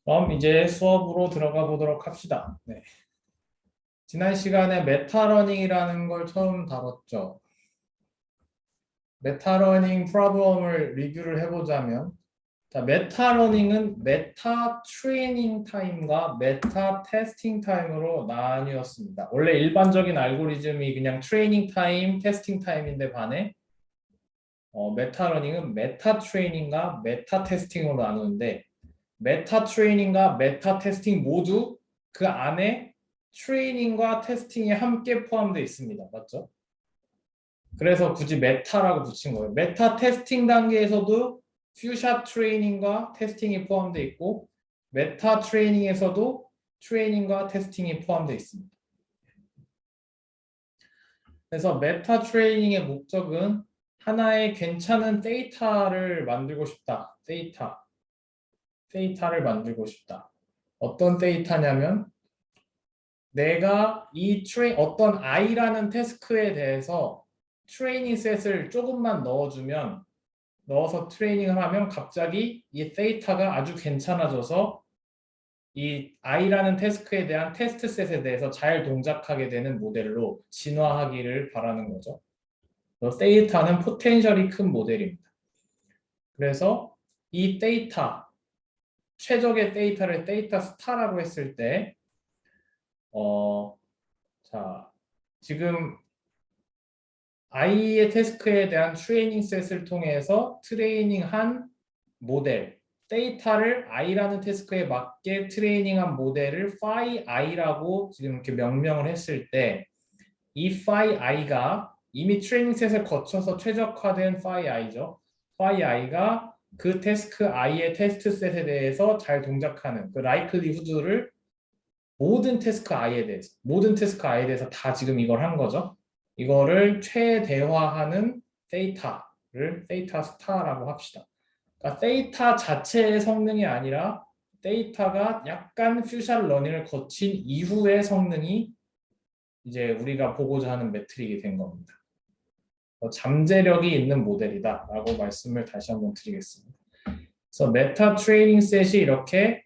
그럼 이제 수업으로 들어가 보도록 합시다. 네. 지난 시간에 메타러닝이라는 걸 처음 다뤘죠. 메타러닝 프로블럼을 리뷰를 해보자면, 자, 메타러닝은 메타 트레이닝 타임과 메타 테스팅 타임으로 나뉘었습니다. 원래 일반적인 알고리즘이 그냥 트레이닝 타임, 테스팅 타임인데 반해 메타러닝은 메타 트레이닝과 메타 테스팅으로 나누는데 메타 트레이닝과 메타 테스팅 모두 그 안에 트레이닝과 테스팅이 함께 포함되어 있습니다. 맞죠? 그래서 굳이 메타라고 붙인 거예요. 메타 테스팅 단계에서도 퓨샷 트레이닝과 테스팅이 포함되어 있고 메타 트레이닝에서도 트레이닝과 테스팅이 포함되어 있습니다. 그래서 메타 트레이닝의 목적은 하나의 괜찮은 데이터를 만들고 싶다. 데이터를 만들고 싶다. 어떤 데이터냐면 내가 어떤 i라는 태스크에 대해서 트레이닝 셋을 조금만 넣어서 트레이닝을 하면 갑자기 이 데이터가 아주 괜찮아져서 이 i라는 태스크에 대한 테스트 셋에 대해서 잘 동작하게 되는 모델로 진화하기를 바라는 거죠. 그래서 데이터는 포텐셜이 큰 모델입니다. 그래서 이 최적의 데이터를 데이터 스타라고 했을 때 자, 지금 i의 태스크에 대한 트레이닝 셋을 통해서 트레이닝한 모델, 데이터를 i라는 태스크에 맞게 트레이닝한 모델을 phi i라고 지금 이렇게 명명을 했을 때 이 phi i가 이미 트레이닝 셋을 거쳐서 최적화된 phi i죠. phi i가 그 태스크 i의 테스트 셋에 대해서 잘 동작하는 그 likelihood를 모든 태스크 i에 대해서 다 지금 이걸 한 거죠. 이거를 최대화하는 데이터를 데이터 스타라고 합시다. 그러니까 데이터 자체의 성능이 아니라 데이터가 약간 퓨전 러닝을 거친 이후의 성능이 이제 우리가 보고자 하는 매트릭이 된 겁니다. 잠재력이 있는 모델이다라고 말씀을 다시 한번 드리겠습니다. 그래서 메타 트레이닝 셋이 이렇게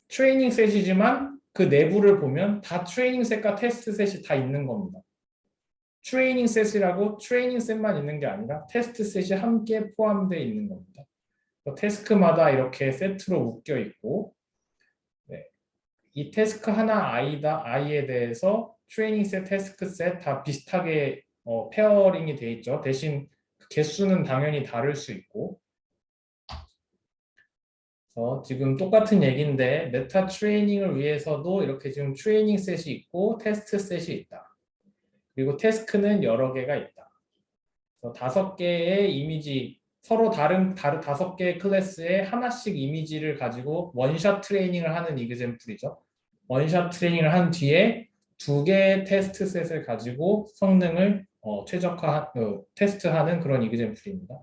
트레이닝 셋이지만 그 내부를 보면 다 트레이닝 셋과 테스트 셋이 다 있는 겁니다. 트레이닝 셋이라고 트레이닝 셋만 있는 게 아니라 테스트 셋이 함께 포함되어 있는 겁니다. 태스크마다 이렇게 세트로 묶여 있고 네. 이 태스크 하나 i에 대해서 트레이닝 셋, 태스크 셋 다 비슷하게 페어링이 돼 있죠. 대신 개수는 당연히 다를 수 있고 지금 똑같은 얘기인데 메타 트레이닝을 위해서도 이렇게 지금 트레이닝 셋이 있고 테스트 셋이 있다. 그리고 태스크는 여러 개가 있다. 그래서 5개의 이미지 서로 다른 5개의 클래스에 하나씩 이미지를 가지고 원샷 트레이닝을 하는 이그젬플이죠. 원샷 트레이닝을 한 뒤에 2개의 테스트 셋을 가지고 성능을 테스트하는 그런 이그젬플입니다.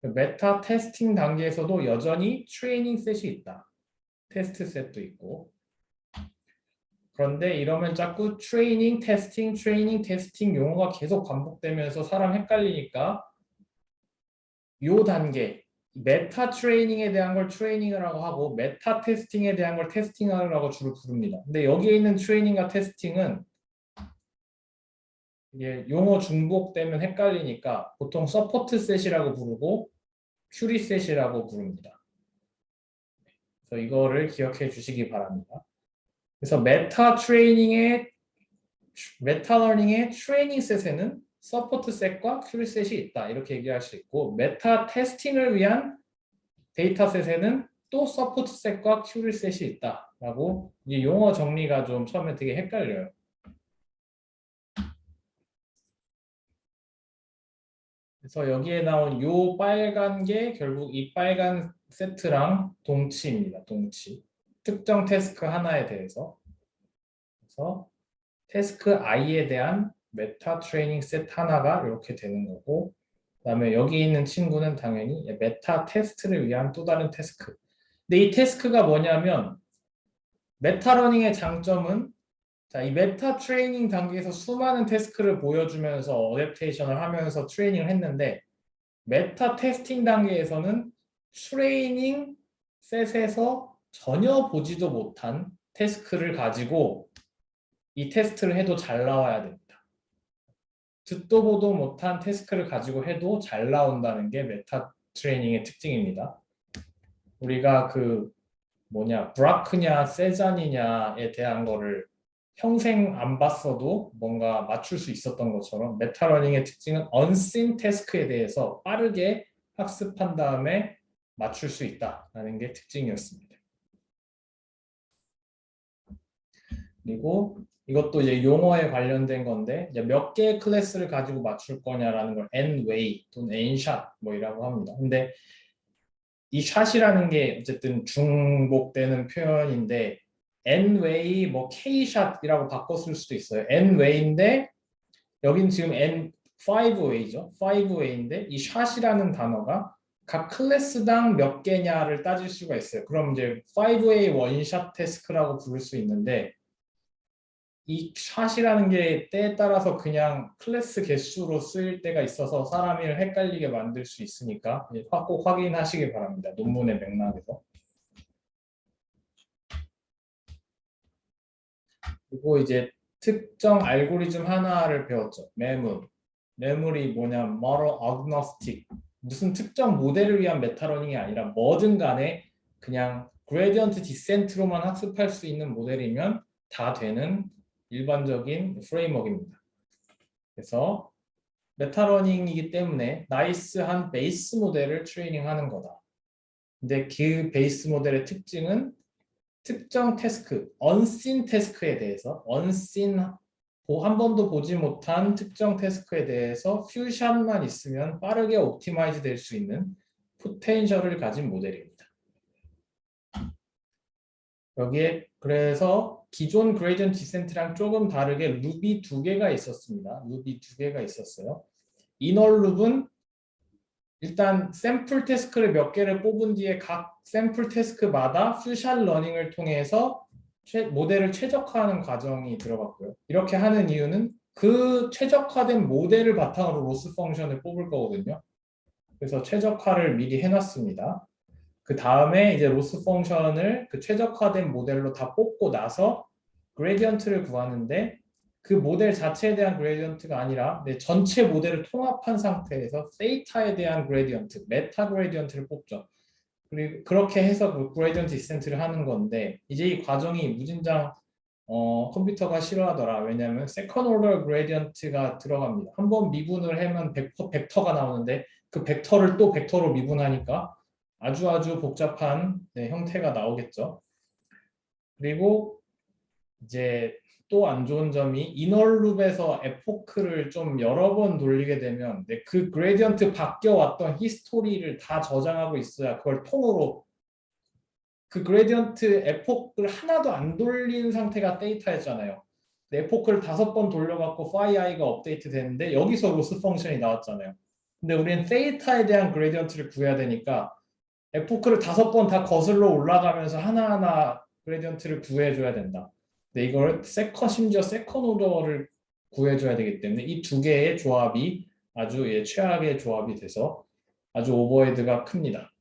메타 테스팅 단계에서도 여전히 트레이닝 셋이 있다. 테스트 셋도 있고. 그런데 이러면 자꾸 트레이닝 테스팅 용어가 계속 반복되면서 사람 헷갈리니까 요 단계 메타 트레이닝에 대한 걸 트레이닝이라고 하고 메타 테스팅에 대한 걸 테스팅이라고 주로 부릅니다. 근데 여기에 있는 트레이닝과 테스팅은 이게 용어 중복되면 헷갈리니까 보통 서포트 셋이라고 부르고 큐리 셋이라고 부릅니다. 그래서 이거를 기억해 주시기 바랍니다. 그래서 메타 러닝의 트레이닝 셋에는 서포트 셋과 큐리 셋이 있다. 이렇게 얘기할 수 있고 메타 테스팅을 위한 데이터 셋에는 또 서포트 셋과 큐리 셋이 있다라고 이 용어 정리가 좀 처음에 되게 헷갈려요. 그래서 여기에 나온 요 빨간 게 결국 이 빨간 세트랑 동치입니다. 동치. 특정 태스크 하나에 대해서. 그래서 태스크 i에 대한 메타 트레이닝 셋 하나가 이렇게 되는 거고 그다음에 여기 있는 친구는 당연히 메타 테스트를 위한 또 다른 태스크. 근데 이 태스크가 뭐냐면 메타러닝의 장점은 자, 이 메타 트레이닝 단계에서 수많은 태스크를 보여주면서 어댑테이션을 하면서 트레이닝을 했는데 메타 테스팅 단계에서는 트레이닝 셋에서 전혀 보지도 못한 태스크를 가지고 이 테스트를 해도 잘 나와야 됩니다. 듣도 보도 못한 태스크를 가지고 해도 잘 나온다는 게 메타 트레이닝의 특징입니다. 우리가 브라크냐 세잔이냐에 대한 거를 평생 안 봤어도 뭔가 맞출 수 있었던 것처럼 메타러닝의 특징은 unseen 태스크에 대해서 빠르게 학습한 다음에 맞출 수 있다는 게 특징이었습니다. 그리고 이것도 이제 용어에 관련된 건데 이제 몇 개의 클래스를 가지고 맞출 거냐라는 걸 n-way 또는 n-shot 뭐이라고 합니다. 근데 이 샷이라는 게 어쨌든 중복되는 표현인데 n-way 뭐 k-shot이라고 바꿔 쓸 수도 있어요. n-way인데 여긴 지금 n5way죠. 5way인데 이 샷이라는 단어가 각 클래스당 몇 개냐를 따질 수가 있어요. 그럼 이제 5way 원샷 태스크라고 부를 수 있는데 이 샷이라는 게 때에 따라서 그냥 클래스 개수로 쓰일 때가 있어서 사람을 헷갈리게 만들 수 있으니까 꼭 확인하시기 바랍니다. 논문의 맥락에서. 그리고 이제 특정 알고리즘 하나를 배웠죠. 매물. 매물이 뭐냐, model agnostic. 무슨 특정 모델을 위한 메타러닝이 아니라 뭐든 간에 그냥 그레디언트 디센트로만 학습할 수 있는 모델이면 다 되는 일반적인 프레임워크입니다. 그래서 메타러닝이기 때문에 나이스한 베이스 모델을 트레이닝하는 거다. 근데 그 베이스 모델의 특징은 특정 태스크, unseen 태스크에 대해서 unseen 한 번도 보지 못한 특정 태스크에 대해서 퓨샷만 있으면 빠르게 옵티마이즈 될 수 있는 포텐셜을 가진 모델입니다. 여기에 그래서 기존 그레디언트 디센트랑 조금 다르게 룹이 두 개가 있었습니다. 룹이 두 개가 있었어요. 이널 룹은 일단 샘플 태스크를 몇 개를 뽑은 뒤에 각 샘플 태스크마다 퓨샷 러닝을 통해서 모델을 최적화하는 과정이 들어갔고요. 이렇게 하는 이유는 그 최적화된 모델을 바탕으로 로스 펑션을 뽑을 거거든요. 그래서 최적화를 미리 해놨습니다. 그 다음에 이제 로스 펑션을 그 최적화된 모델로 다 뽑고 나서 그레디언트를 구하는데 그 모델 자체에 대한 그레디언트가 아니라 전체 모델을 통합한 상태에서 세이타에 대한 그레디언트, 메타 그레디언트를 뽑죠. 그리고 그렇게 해서 그 그레디언트 디센트를 하는 건데 이제 이 과정이 무진장 컴퓨터가 싫어하더라. 왜냐하면 세컨 오더 그레디언트가 들어갑니다. 한번 미분을 하면 벡터가 나오는데 그 벡터를 또 벡터로 미분하니까 아주 복잡한 형태가 나오겠죠. 그리고 이제 또 안 좋은 점이 이널 룹에서 에포크를 좀 여러 번 돌리게 되면 그 그레디언트 바뀌어 왔던 히스토리를 다 저장하고 있어야 그걸 통으로 그 그레디언트 에포크를 하나도 안 돌린 상태가 데이터였잖아요. 에포크를 5번 돌려갖고 phi가 업데이트 되는데 여기서 로스 펑션이 나왔잖아요. 근데 우리는 세이타에 대한 그레디언트를 구해야 되니까 에포크를 5번 다 거슬러 올라가면서 하나하나 그레디언트를 구해줘야 된다. 근데 이걸 심지어 세컨 오더를 구해줘야 되기 때문에 이 두 개의 조합이 아주 최악의 조합이 돼서 아주 오버헤드가 큽니다.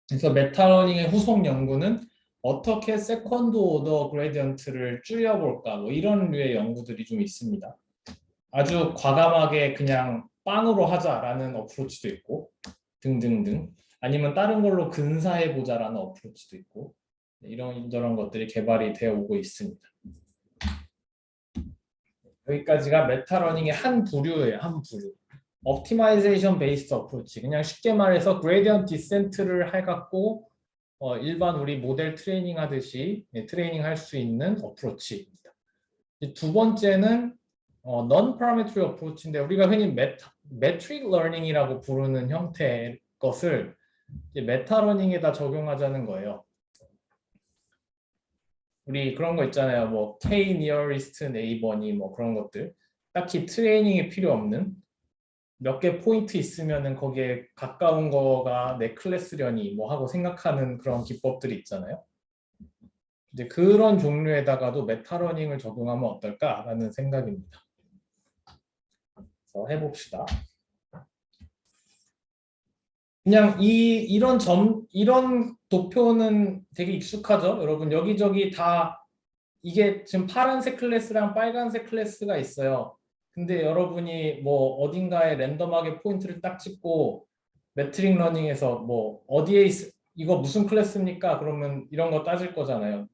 그래서 메타러닝의 후속 연구는 어떻게 세컨드 오더 그레디언트를 줄여볼까 뭐 이런 류의 연구들이 좀 있습니다. 아주 과감하게 그냥 빵으로 하자라는 어프로치도 있고 등등등 아니면 다른 걸로 근사해보자라는 어프로치도 있고 이런 것들이 개발이 되어 오고 있습니다. 여기까지가 메타러닝의 한 부류예요. 한 부류. 옵티마이제이션 베이스드 어프로치. 그냥 쉽게 말해서 그레디언트 디센트를 해갖고 일반 우리 모델 트레이닝 하듯이 트레이닝 할 수 있는 어프로치입니다. 두 번째는 non parametric 어프로치인데 우리가 흔히 metric learning이라고 부르는 형태의 것을 메타러닝에다 적용하자는 거예요. 우리 그런 거 있잖아요. 뭐 K nearest neighbor니 뭐 그런 것들. 딱히 트레이닝이 필요 없는 몇 개 포인트 있으면은 거기에 가까운 거가 내 클래스려니 뭐 하고 생각하는 그런 기법들이 있잖아요. 이제 그런 종류에다가도 메타러닝을 적용하면 어떨까라는 생각입니다. 그래서 해봅시다. 그냥 이런 도표는 되게 익숙하죠, 여러분. 여기저기 다 이게 지금 파란색 클래스랑 빨간색 클래스가 있어요. 근데 여러분이 뭐 어딘가에 랜덤하게 포인트를 딱 찍고 매트릭 러닝에서 뭐 이거 무슨 클래스입니까? 그러면 이런 거 따질 거잖아요.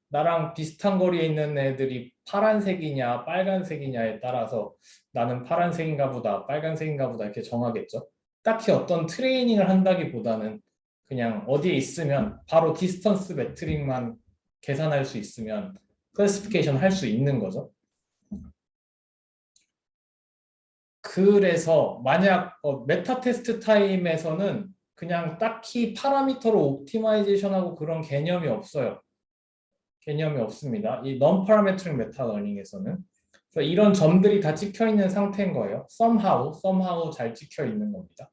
나랑 비슷한 거리에 있는 애들이 파란색이냐 빨간색이냐에 따라서 나는 파란색인가 보다 빨간색인가 보다 이렇게 정하겠죠. 딱히 어떤 트레이닝을 한다기보다는 그냥 어디에 있으면 바로 디스턴스 매트릭만 계산할 수 있으면 클래시피케이션 할 수 있는 거죠. 그래서 만약 메타 테스트 타임에서는 그냥 딱히 파라미터로 옵티마이제이션하고 그런 개념이 없어요. 개념이 없습니다. 이 non-parametric meta learning에서는. 그래서 이런 점들이 다 찍혀 있는 상태인 거예요. somehow 잘 찍혀 있는 겁니다.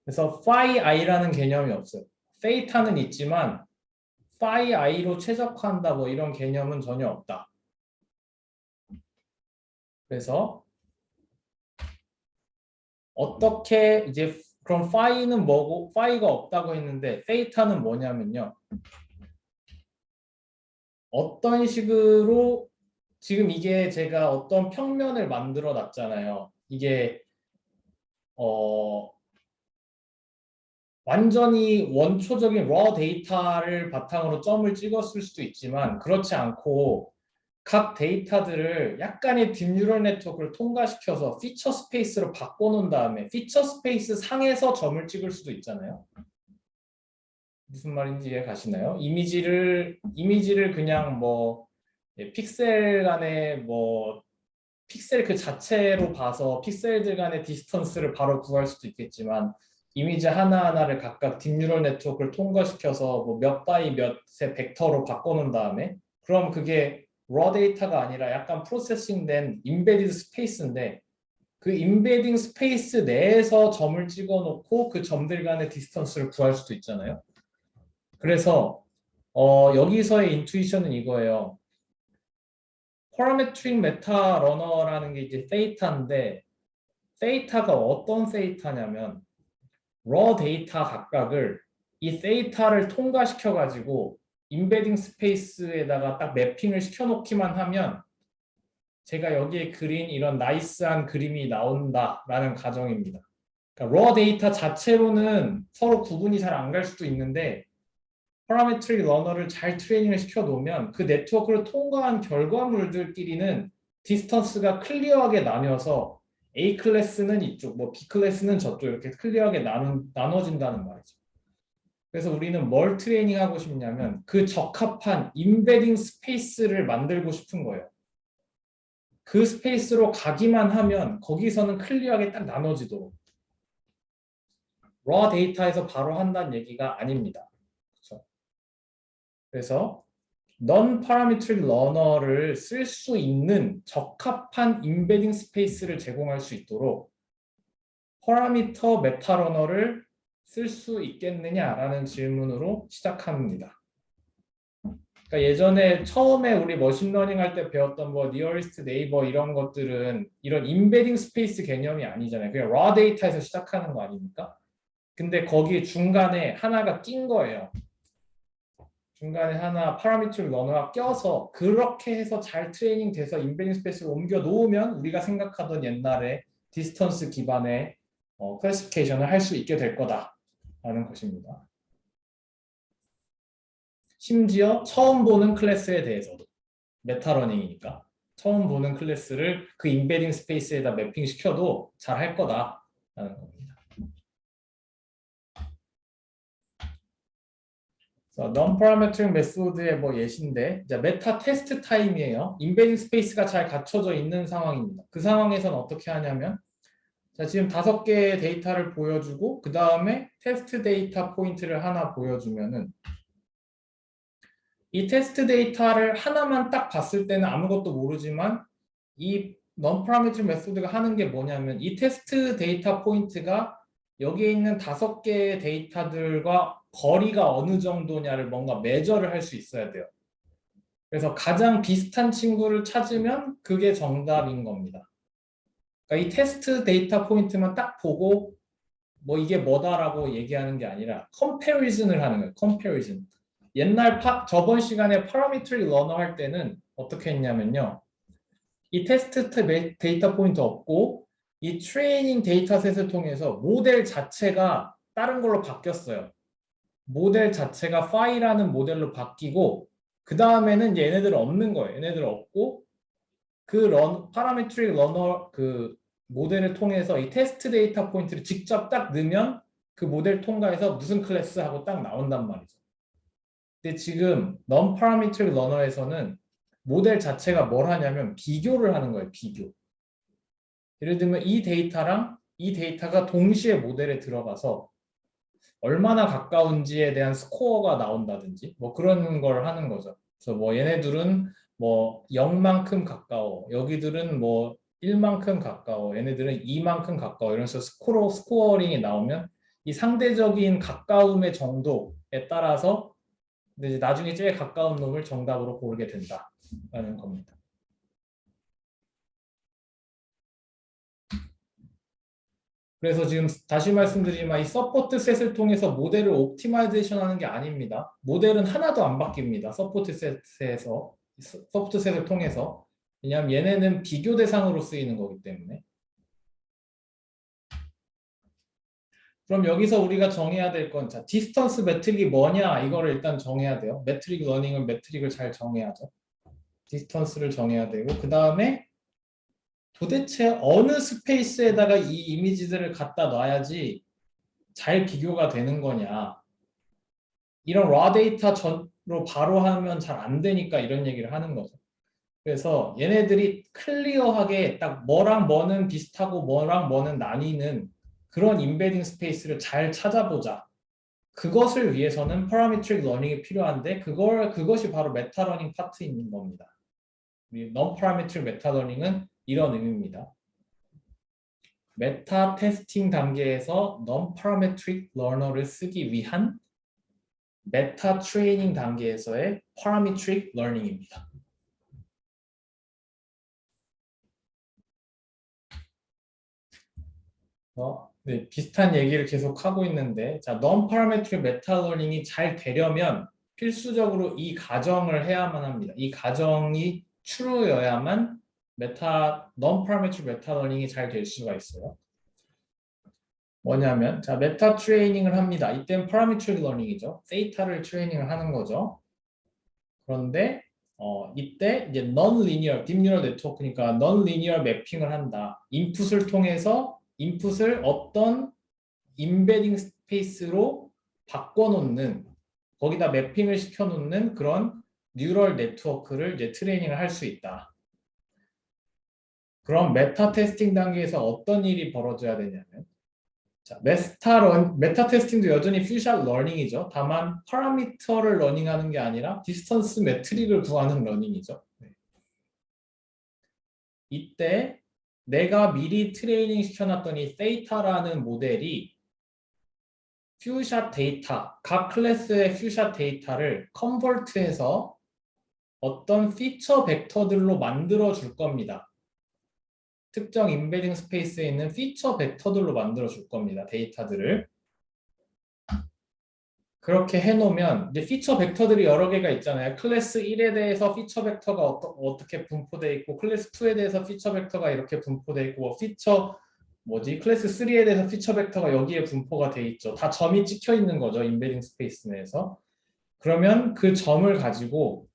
그래서 phi i라는 개념이 없어요. theta는 있지만 phi i로 최적화한다 뭐 이런 개념은 전혀 없다. 그래서 어떻게 이제 그럼 phi는 뭐고 phi가 없다고 했는데 theta는 뭐냐면요. 어떤 식으로 지금 이게 제가 어떤 평면을 만들어 놨잖아요. 이게 어 완전히 원초적인 raw 데이터를 바탕으로 점을 찍었을 수도 있지만 그렇지 않고 각 데이터들을 약간의 딥뉴럴 네트워크를 통과시켜서 피처 스페이스로 바꿔놓은 다음에 피처 스페이스 상에서 점을 찍을 수도 있잖아요. 무슨 말인지 이해 가시나요? 이미지를 그냥 뭐 픽셀 간의 뭐 픽셀 그 자체로 봐서 픽셀들 간의 디스턴스를 바로 구할 수도 있겠지만 이미지 하나하나를 각각 딥뉴럴 네트워크를 통과시켜서 뭐 몇 바이 몇의 벡터로 바꿔놓은 다음에 그럼 그게 raw 데이터가 아니라 약간 프로세싱된 임베디드 스페이스인데 그 임베딩 스페이스 내에서 점을 찍어놓고 그 점들 간의 디스턴스를 구할 수도 있잖아요. 그래서 여기서의 인투이션은 이거예요. parametric meta runner라는 게 이제 데이터인데 데이터가 어떤 데이터냐면 raw 데이터 각각을 이 데이터를 통과시켜 가지고 임베딩 스페이스에다가 딱 매핑을 시켜 놓기만 하면 제가 여기에 그린 이런 나이스한 그림이 나온다라는 가정입니다. 그러니까 raw 데이터 자체로는 서로 구분이 잘 안 갈 수도 있는데 파라메트릭 러너를 잘 트레이닝을 시켜 놓으면 그 네트워크를 통과한 결과물들끼리는 디스턴스가 클리어하게 나뉘어서 A 클래스는 이쪽, 뭐 B 클래스는 저쪽 이렇게 클리어하게 나눠진다는 말이죠. 그래서 우리는 뭘 트레이닝 하고 싶냐면 그 적합한 임베딩 스페이스를 만들고 싶은 거예요. 그 스페이스로 가기만 하면 거기서는 클리어하게 딱 나눠지도록. raw 데이터에서 바로 한다는 얘기가 아닙니다. 그렇죠? 그래서 non-parametric learner를 쓸 수 있는 적합한 임베딩 스페이스를 제공할 수 있도록 파라미터 메타 러너를 쓸 수 있겠느냐라는 질문으로 시작합니다. 그러니까 예전에 처음에 우리 머신러닝 할 때 배웠던 뭐 nearest neighbor 이런 것들은 이런 임베딩 스페이스 개념이 아니잖아요. 그냥 raw 데이터에서 시작하는 거 아닙니까? 근데 거기 중간에 하나가 낀 거예요. 중간에 하나 파라미터 러너가 껴서 그렇게 해서 잘 트레이닝 돼서 임베딩 스페이스를 옮겨 놓으면 우리가 생각하던 옛날에 디스턴스 기반의 클래시피케이션을 할 수 있게 될 거다라는 것입니다. 심지어 처음 보는 클래스에 대해서도 메타러닝이니까 처음 보는 클래스를 그 임베딩 스페이스에다 매핑 시켜도 잘 할 거다라는 겁니다. non-parametric method의 뭐 예시인데 이제 메타 테스트 타임이에요. 임베딩 스페이스가 잘 갖춰져 있는 상황입니다. 그 상황에서는 어떻게 하냐면 자, 지금 5개의 데이터를 보여주고 그 다음에 테스트 데이터 포인트를 하나 보여주면은 이 테스트 데이터를 하나만 딱 봤을 때는 아무것도 모르지만 이 non-parametric method가 하는 게 뭐냐면 이 테스트 데이터 포인트가 여기에 있는 5개의 데이터들과 거리가 어느 정도냐를 뭔가 매저를 할 수 있어야 돼요. 그래서 가장 비슷한 친구를 찾으면 그게 정답인 겁니다. 그러니까 이 테스트 데이터 포인트만 딱 보고 뭐 이게 뭐다라고 얘기하는 게 아니라 컴패리즌을 하는 거예요. 컴패리즌. 저번 시간에 파라미트릭 러너 할 때는 어떻게 했냐면요. 이 테스트 데이터 포인트 없고 이 트레이닝 데이터셋을 통해서 모델 자체가 다른 걸로 바뀌었어요. 모델 자체가 파이라는 모델로 바뀌고 그 다음에는 이제 얘네들 없는 거예요. 얘네들 없고 그 파라메트릭 러너 그 모델을 통해서 이 테스트 데이터 포인트를 직접 딱 넣으면 그 모델 통과해서 무슨 클래스 하고 딱 나온단 말이죠. 근데 지금 non parametric learner에서는 모델 자체가 뭘 하냐면 비교를 하는 거예요. 비교. 예를 들면 이 데이터랑 이 데이터가 동시에 모델에 들어가서 얼마나 가까운지에 대한 스코어가 나온다든지 뭐 그런 걸 하는 거죠. 그래서 뭐 얘네들은 뭐 0만큼 가까워, 여기들은 뭐 1만큼 가까워, 얘네들은 2만큼 가까워 이러면서 스코어링이 나오면 이 상대적인 가까움의 정도에 따라서 이제 나중에 제일 가까운 놈을 정답으로 고르게 된다라는 겁니다. 그래서 지금 다시 말씀드리지만 이 서포트 셋을 통해서 모델을 옵티마이제이션 하는 게 아닙니다. 모델은 하나도 안 바뀝니다. 서포트 셋을 통해서. 왜냐하면 얘네는 비교 대상으로 쓰이는 거기 때문에. 그럼 여기서 우리가 정해야 될 건, 자, 디스턴스 매트릭이 뭐냐 이거를 일단 정해야 돼요. 매트릭 러닝은 매트릭을 잘 정해야죠. 디스턴스를 정해야 되고 그 다음에 도대체 어느 스페이스에다가 이 이미지들을 갖다 놔야지 잘 비교가 되는 거냐. 이런 라 데이터 전로 바로 하면 잘 안 되니까 이런 얘기를 하는 거죠. 그래서 얘네들이 클리어하게 딱 뭐랑 뭐는 비슷하고 뭐랑 뭐는 나뉘는 그런 인베딩 스페이스를 잘 찾아보자. 그것을 위해서는 파라메트릭 러닝이 필요한데 그것이 바로 메타러닝 파트인 겁니다. non parametric 메타러닝은 이런 의미입니다. 메타 테스팅 단계에서 non parametric learner를 쓰기 위한 메타 트레이닝 단계에서의 parametric learning입니다. 네, 비슷한 얘기를 계속 하고 있는데, 자, non parametric meta learning이 잘 되려면 필수적으로 이 가정을 해야만 합니다. 이 가정이 true여야만 non parametric meta learning이 잘 될 수가 있어요. 뭐냐면, 자, 메타 트레이닝을 합니다. 이때는 parametric learning이죠. 데이터를 트레이닝을 하는 거죠. 그런데 이때 이제 non-linear, deep neural network니까 non-linear 매핑을 한다. 인풋을 어떤 임베딩 스페이스로 바꿔놓는 거기다 매핑을 시켜놓는 그런 뉴럴 네트워크를 이제 트레이닝을 할 수 있다. 그럼 메타 테스팅 단계에서 어떤 일이 벌어져야 되냐면 자, 메타 테스팅도 여전히 퓨샷 러닝이죠. 다만 파라미터를 러닝하는 게 아니라 디스턴스 매트릭을 구하는 러닝이죠. 네. 이때 내가 미리 트레이닝 시켜놨던 이 세이타라는 모델이 퓨샷 데이터, 각 클래스의 퓨샷 데이터를 컨버트해서 어떤 피처 벡터들로 만들어 줄 겁니다. 특정 인베딩 스페이스에 있는 피처 벡터들로 만들어 줄 겁니다. 데이터들을. 그렇게 해놓으면 이제 피처 벡터들이 여러 개가 있잖아요. 클래스 1에 대해서 피처 벡터가 어떻게 분포되어 있고 클래스 2에 대해서 피처 벡터가 이렇게 분포되어 있고 클래스 3에 대해서 피처 벡터가 여기에 분포가 돼 있죠. 다 점이 찍혀 있는 거죠. 인베딩 스페이스 내에서. 그러면 그 점을 가지고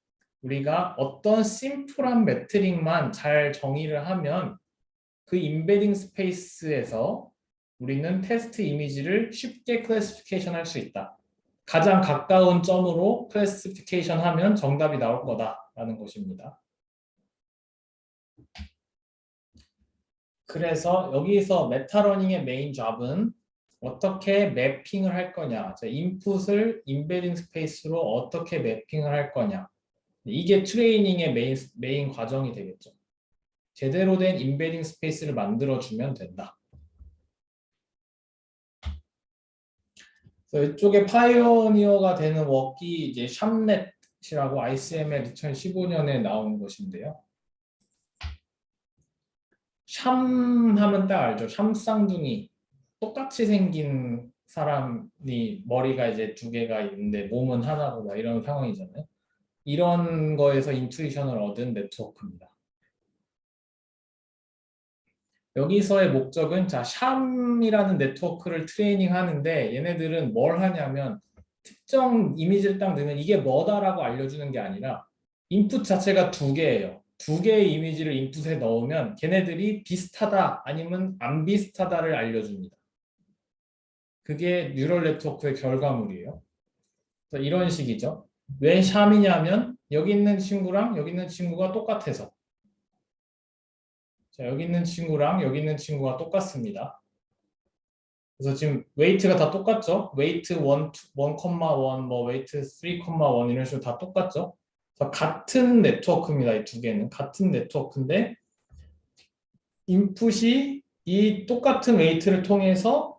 우리가 어떤 심플한 매트릭만 잘 정의를 하면 그 인베딩 스페이스에서 우리는 테스트 이미지를 쉽게 클래시피케이션 할 수 있다. 가장 가까운 점으로 클래시피케이션 하면 정답이 나올 거다라는 것입니다. 그래서 여기서 메타러닝의 메인 잡은 어떻게 매핑을 할 거냐, 인풋을 인베딩 스페이스로 어떻게 매핑을 할 거냐, 이게 트레이닝의 메인 과정이 되겠죠. 제대로 된 인베딩 스페이스를 만들어주면 된다. 그래서 이쪽에 파이오니어가 되는 워크이 이제 샵넷이라고 ICML 2015년에 나온 것인데요. 샴 하면 딱 알죠. 샴 쌍둥이. 똑같이 생긴 사람이 머리가 이제 두 개가 있는데 몸은 하나보다 이런 상황이잖아요. 이런 거에서 인투이션을 얻은 네트워크입니다. 여기서의 목적은 자, 샴이라는 네트워크를 트레이닝 하는데 얘네들은 뭘 하냐면 특정 이미지를 딱 넣으면 이게 뭐다라고 알려주는 게 아니라 인풋 자체가 두 개예요. 두 개의 이미지를 인풋에 넣으면 걔네들이 비슷하다 아니면 안 비슷하다를 알려줍니다. 그게 뉴럴 네트워크의 결과물이에요. 그래서 이런 식이죠. 왜 샴이냐면 여기 있는 친구랑 여기 있는 친구가 똑같아서. 자, 여기 있는 친구랑 여기 있는 친구가 똑같습니다. 그래서 지금 웨이트가 다 똑같죠? 웨이트 1, 1,1, 뭐 웨이트 3,1 이런 식으로 다 똑같죠? 그래서 같은 네트워크입니다. 이 두 개는 같은 네트워크인데 인풋이 이 똑같은 웨이트를 통해서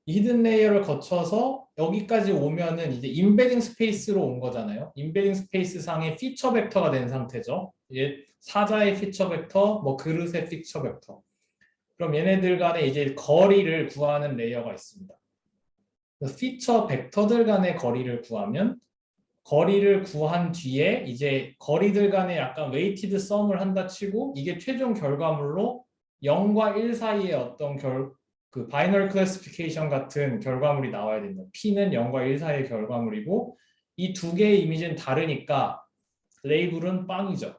히든 레이어를 거쳐서 여기까지 오면은 이제 임베딩 스페이스로 온 거잖아요. 임베딩 스페이스 상의 피처 벡터가 된 상태죠. 이게 사자의 피처 벡터, 뭐 그릇의 피처 벡터. 그럼 얘네들 간에 이제 거리를 구하는 레이어가 있습니다. 그래서 피처 벡터들 간의 거리를 구하면 거리를 구한 뒤에 이제 거리들 간에 약간 웨이티드 썸을 한다 치고 이게 최종 결과물로 0과 1 사이에 어떤 그 바이너리 클래시피케이션 같은 결과물이 나와야 된다. P는 0과 1 사이의 결과물이고 이 두 개의 이미지는 다르니까 레이블은 빵이죠.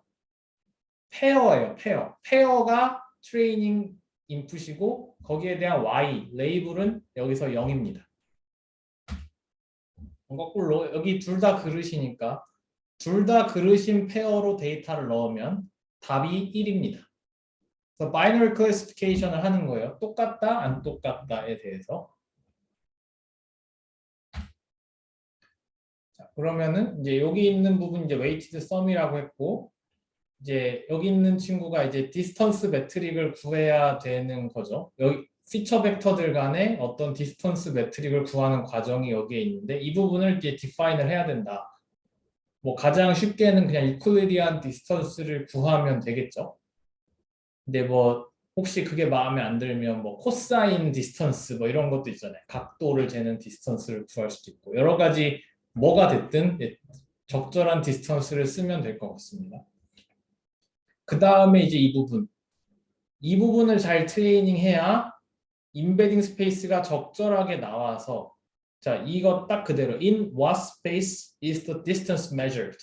페어예요, 페어. 페어가 트레이닝 인풋이고 거기에 대한 Y, 레이블은 여기서 0입니다. 거꾸로 여기 둘 다 그릇이니까 둘 다 그릇인 페어로 데이터를 넣으면 답이 1입니다. 그래서 바이너리 클래시피케이션을 하는 거예요. 똑같다, 안 똑같다에 대해서. 자, 그러면은 이제 여기 있는 부분 이제 웨이티드 썸이라고 했고 이제 여기 있는 친구가 이제 디스턴스 매트릭을 구해야 되는 거죠. 여기 피처 벡터들 간의 어떤 디스턴스 매트릭을 구하는 과정이 여기에 있는데 이 부분을 이제 디파인을 해야 된다. 뭐 가장 쉽게는 그냥 유클리디안 디스턴스를 구하면 되겠죠. 근데 뭐 혹시 그게 마음에 안 들면 뭐 코사인 디스턴스 뭐 이런 것도 있잖아요. 각도를 재는 디스턴스를 구할 수도 있고 여러 가지 뭐가 됐든 적절한 디스턴스를 쓰면 될 것 같습니다. 그 다음에 이제 이 부분을 잘 트레이닝해야 임베딩 스페이스가 적절하게 나와서 자 이거 딱 그대로 in what space is the distance measured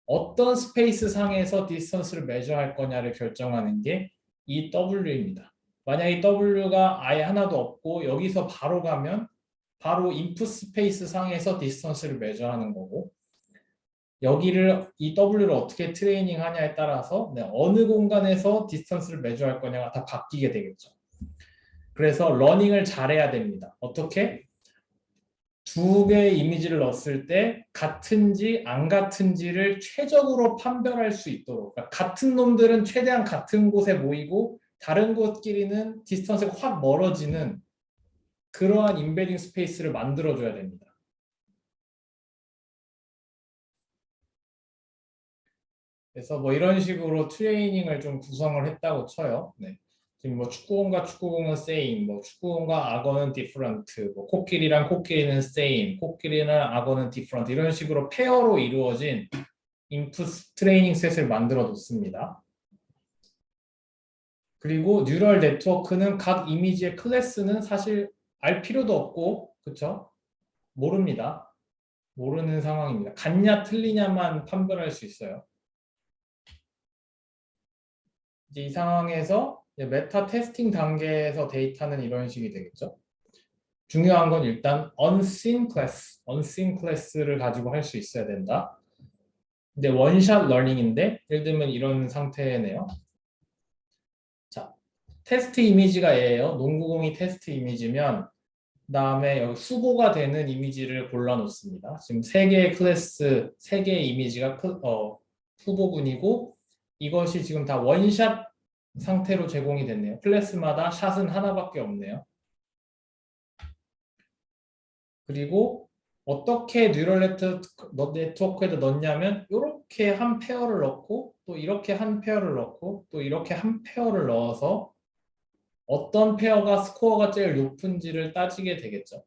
어떤 스페이스 상에서 디스턴스를 매저할 거냐를 결정하는 게 이 W입니다. 만약 이 W가 아예 하나도 없고 여기서 바로 가면 바로 인풋 스페이스 상에서 디스턴스를 매저하는 거고 여기를 이 W를 어떻게 트레이닝 하냐에 따라서 어느 공간에서 디스턴스를 매저할 거냐가 다 바뀌게 되겠죠. 그래서 러닝을 잘해야 됩니다. 어떻게? 두 개의 이미지를 넣었을 때 같은지 안 같은지를 최적으로 판별할 수 있도록 그러니까 같은 놈들은 최대한 같은 곳에 모이고 다른 곳끼리는 디스턴스가 확 멀어지는 그러한 임베딩 스페이스를 만들어줘야 됩니다. 그래서 뭐 이런 식으로 트레이닝을 좀 구성을 했다고 쳐요. 네. 지금 뭐 축구공과 축구공은 same, 뭐 축구공과 악어는 different, 뭐 코끼리랑 코끼리는 same, 코끼리랑 악어는 different 이런 식으로 페어로 이루어진 인풋 트레이닝 셋을 만들어 뒀습니다. 그리고 뉴럴 네트워크는 각 이미지의 클래스는 사실 알 필요도 없고, 그쵸? 모릅니다. 모르는 상황입니다. 같냐 틀리냐만 판별할 수 있어요. 이제 이 상황에서 이제 메타 테스팅 단계에서 데이터는 이런 식이 되겠죠. 중요한 건 일단 unseen class를 가지고 할 수 있어야 된다. 근데 원샷 러닝인데 예를 들면 이런 상태네요. 자, 테스트 이미지가 얘예요. 농구공이 테스트 이미지면 그다음에 여기 후보가 되는 이미지를 골라 놓습니다. 지금 세 개의 클래스, 세 개의 이미지가 후보군이고 이것이 지금 다 원샷 상태로 제공이 됐네요. 클래스마다 샷은 하나밖에 없네요. 그리고 어떻게 뉴럴 네트워크에다 넣냐면 이렇게 한 페어를 넣고 또 이렇게 한 페어를 넣고 또 이렇게 한 페어를 넣어서 어떤 페어가 스코어가 제일 높은지를 따지게 되겠죠.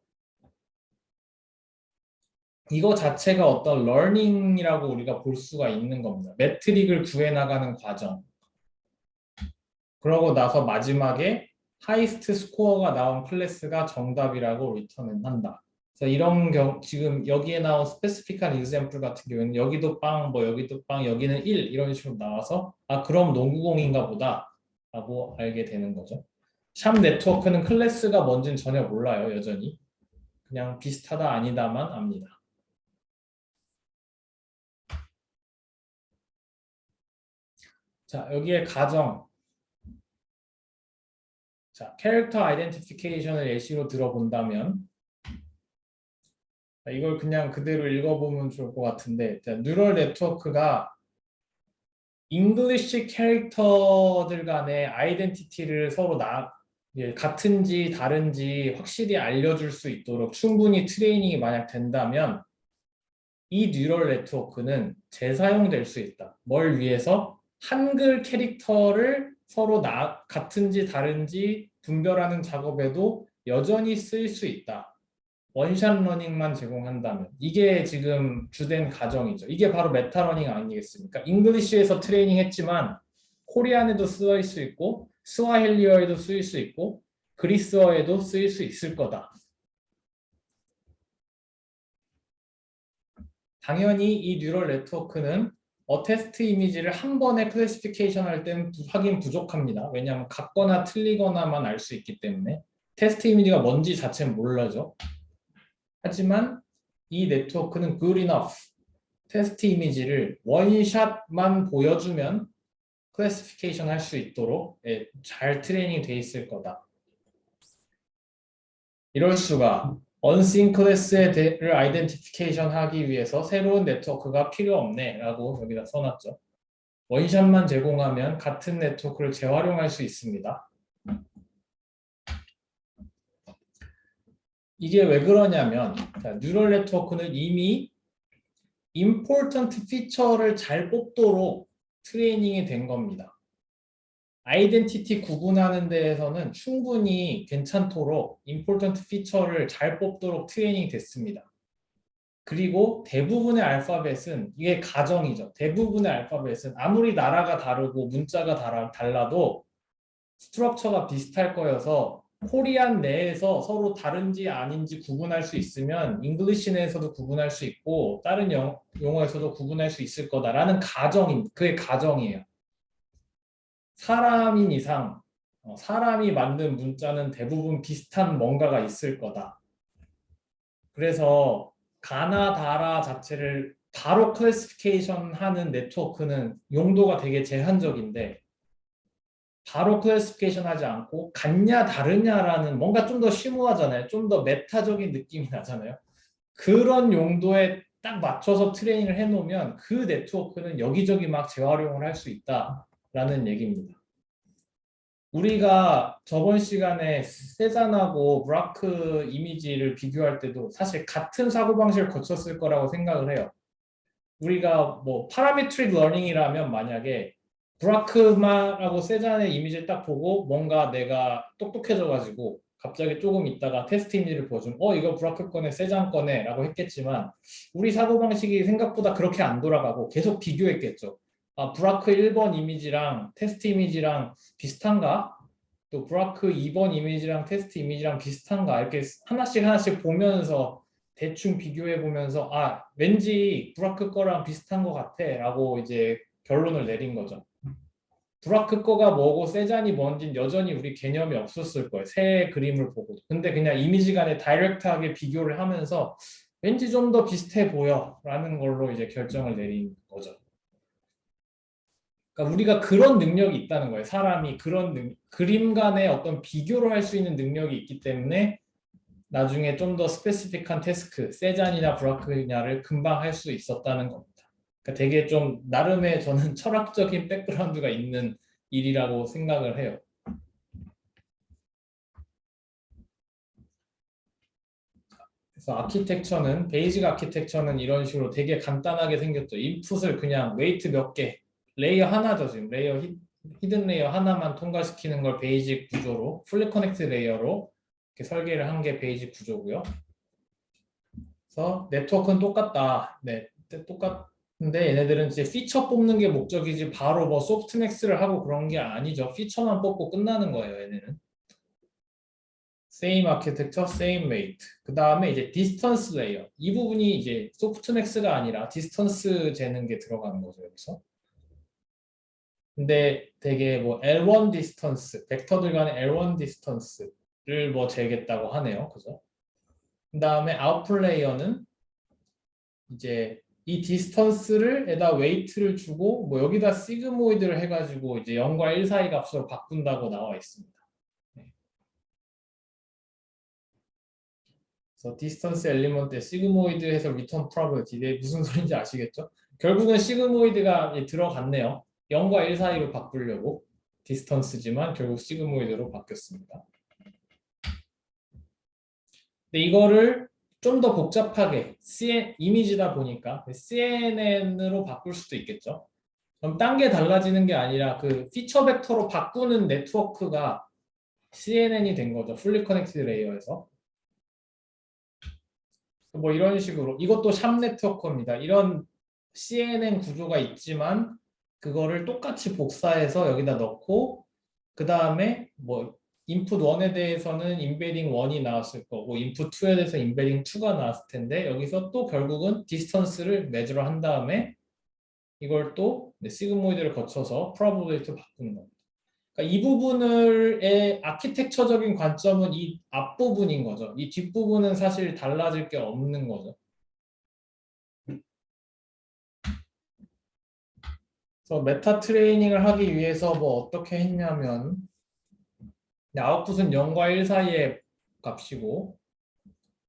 이거 자체가 어떤 러닝이라고 우리가 볼 수가 있는 겁니다. 매트릭을 구해나가는 과정. 그러고 나서 마지막에 하이스트 스코어가 나온 클래스가 정답이라고 리턴을 한다. 그래서 이런 지금 여기에 나온 스페시픽한 example 같은 경우는 여기도 빵, 뭐 여기도 빵, 여기는 1 이런 식으로 나와서 아 그럼 농구공인가 보다 라고 알게 되는 거죠. 샵 네트워크는 클래스가 뭔지는 전혀 몰라요. 여전히. 그냥 비슷하다 아니다만 압니다. 자, 여기에 가정. 자, 캐릭터 아이덴티피케이션을 예시로 들어본다면 이걸 그냥 그대로 읽어보면 좋을 것 같은데 자, 뉴럴 네트워크가 잉글리시 캐릭터들 간의 아이덴티티를 서로 같은지 다른지 확실히 알려줄 수 있도록 충분히 트레이닝이 만약 된다면 이 뉴럴 네트워크는 재사용될 수 있다. 뭘 위해서? 한글 캐릭터를 서로 같은지 다른지 분별하는 작업에도 여전히 쓰일 수 있다. 원샷 러닝만 제공한다면 이게 지금 주된 가정이죠. 이게 바로 메타 러닝 아니겠습니까? 잉글리시에서 트레이닝 했지만 코리안에도 쓰일 수 있고 스와힐리어에도 쓰일 수 있고 그리스어에도 쓰일 수 있을 거다. 당연히 이 뉴럴 네트워크는 어테스트 이미지를 한 번에 클래시피케이션 할 때는 확인 부족합니다. 왜냐하면 같거나 틀리거나만 알 수 있기 때문에 테스트 이미지가 뭔지 자체는 몰라죠. 하지만 이 네트워크는 good enough 테스트 이미지를 원샷만 보여주면 클래시피케이션 할 수 있도록 잘 트레이닝 돼 있을 거다. 이럴 수가 unseen 클래스를 아이덴티피케이션 하기 위해서 새로운 네트워크가 필요 없네 라고 여기다 써놨죠. 원샷만 제공하면 같은 네트워크를 재활용할 수 있습니다. 이게 왜 그러냐면 자, 뉴럴 네트워크는 이미 important 피처를 잘 뽑도록 트레이닝이 된 겁니다. 아이덴티티 구분하는 데에서는 충분히 괜찮도록 important 피처를 잘 뽑도록 트레이닝 됐습니다. 그리고 대부분의 알파벳은 이게 가정이죠. 대부분의 알파벳은 아무리 나라가 다르고 문자가 달라도 스트럭처가 비슷할 거여서 코리안 내에서 서로 다른지 아닌지 구분할 수 있으면 잉글리시 내에서도 구분할 수 있고 다른 용어에서도 구분할 수 있을 거다라는 가정입니다. 그게 가정이에요. 사람인 이상 사람이 만든 문자는 대부분 비슷한 뭔가가 있을 거다. 그래서 가나다라 자체를 바로 클래시피케이션 하는 네트워크는 용도가 되게 제한적인데 바로 클래시피케이션 하지 않고 같냐 다르냐라는 뭔가 좀 더 심오하잖아요. 좀 더 메타적인 느낌이 나잖아요. 그런 용도에 딱 맞춰서 트레이닝을 해놓으면 그 네트워크는 여기저기 막 재활용을 할 수 있다라는 얘기입니다. 우리가 저번 시간에 세잔하고 브라크 이미지를 비교할 때도 사실 같은 사고방식을 거쳤을 거라고 생각을 해요. 우리가 뭐 파라메트릭 러닝이라면 만약에 브라크마라고 세잔의 이미지를 딱 보고 뭔가 내가 똑똑해져가지고 갑자기 조금 있다가 테스트 이미지를 보여주면 이거 브라크 거네 세잔 거네 라고 했겠지만 우리 사고방식이 생각보다 그렇게 안 돌아가고 계속 비교했겠죠. 아, 브라크 1번 이미지랑 테스트 이미지랑 비슷한가? 또 브라크 2번 이미지랑 테스트 이미지랑 비슷한가? 이렇게 하나씩 보면서 대충 비교해 보면서 아 왠지 브라크 거랑 비슷한 것 같아 라고 이제 결론을 내린 거죠. 브라크 거가 뭐고 세잔이 뭔진 여전히 우리 개념이 없었을 거예요. 새 그림을 보고. 근데 그냥 이미지 간에 다이렉트하게 비교를 하면서 왠지 좀 더 비슷해 보여 라는 걸로 이제 결정을 내린 거죠. 그러니까 우리가 그런 능력이 있다는 거예요. 사람이 그런 그림 간의 어떤 비교를 할 수 있는 능력이 있기 때문에 나중에 좀 더 스페시픽한 태스크, 세잔이냐 브라크냐를 금방 할 수 있었다는 겁니다. 그러니까 되게 좀 나름의 저는 철학적인 백그라운드가 있는 일이라고 생각을 해요. 그래서 아키텍처는 베이직 아키텍처는 이런 식으로 되게 간단하게 생겼죠. 인풋을 그냥 웨이트 몇 개, 레이어 하나죠. 지금 히든 레이어 하나만 통과시키는 걸 베이직 구조로 풀리 커넥트 레이어로 이렇게 설계를 한 게 베이직 구조고요. 그래서 네트워크는 똑같다. 네, 똑같은데 얘네들은 이제 피처 뽑는 게 목적이지 바로 뭐 소프트맥스를 하고 그런 게 아니죠. 피처만 뽑고 끝나는 거예요, 얘네는. Same architecture, same weight. 그 다음에 이제 distance layer. 이 부분이 이제 소프트맥스가 아니라 distance 재는 게 들어가는 거죠, 여기서. 근데 되게 뭐 L1 distance, 벡터들 간의 L1 distance를 뭐 재겠다고 하네요. 그죠? 그 다음에 output layer는 이제 이 디스턴스를 에다 웨이트를 주고 뭐 여기다 시그모이드를 해가지고 이제 0과 1 사이 값으로 바꾼다고 나와 있습니다. 네. 그래서 디스턴스 엘리먼트에 시그모이드 해서 리턴 프로버비티 이게 무슨 소린지 아시겠죠? 결국은 시그모이드가 들어갔네요. 0과 1 사이로 바꾸려고 디스턴스지만 결국 시그모이드로 바뀌었습니다. 근데 이거를 좀 더 복잡하게 이미지다 보니까 CNN으로 바꿀 수도 있겠죠. 그럼 딴 게 달라지는 게 아니라 그 피처 벡터로 바꾸는 네트워크가 CNN이 된 거죠. 풀리 커넥티드 레이어에서. 뭐 이런 식으로 이것도 샵 네트워크입니다. 이런 CNN 구조가 있지만 그거를 똑같이 복사해서 여기다 넣고 그 다음에 뭐 인풋 1에 대해서는 인베딩 1이 나왔을 거고 인풋 2에 대해서 인베딩 2가 나왔을 텐데 여기서 또 결국은 디스턴스를 매주로 한 다음에 이걸 또 시그모이드를 거쳐서 프로버빌리티로 바꾸는 겁니다. 그러니까 이 부분의 아키텍처적인 관점은 이 앞부분인 거죠. 이 뒷부분은 사실 달라질 게 없는 거죠. 그래서 메타 트레이닝을 하기 위해서 뭐 어떻게 했냐면 아웃풋은 0과 1 사이의 값이고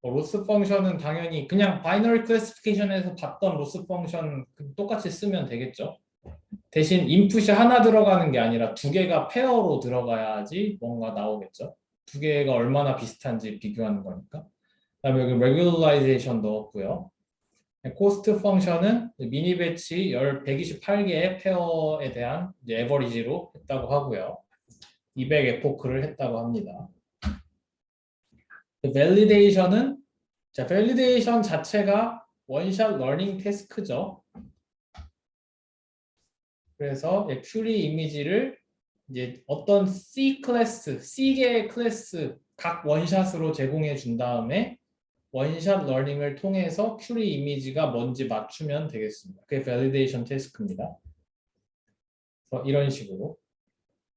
로스 펑션은 당연히 그냥 바이너리 클래시피케이션에서 봤던 로스 펑션 똑같이 쓰면 되겠죠. 대신 인풋이 하나 들어가는 게 아니라 두 개가 페어로 들어가야지 뭔가 나오겠죠. 두 개가 얼마나 비슷한지 비교하는 거니까. 그다음에 여기 regularization 넣었고요. 코스트 펑션은 미니 배치 128개의 페어에 대한 에버리지로 했다고 하고요. 200 에포크를 했다고 합니다. 밸리데이션은 자, 밸리데이션 자체가 원샷 러닝 태스크죠. 그래서 큐리 이미지를 이제 어떤 C 클래스, C개의 클래스 각 원샷으로 제공해 준 다음에 원샷 러닝을 통해서 큐리 이미지가 뭔지 맞추면 되겠습니다. 그게 밸리데이션 태스크입니다. 그래서 이런 식으로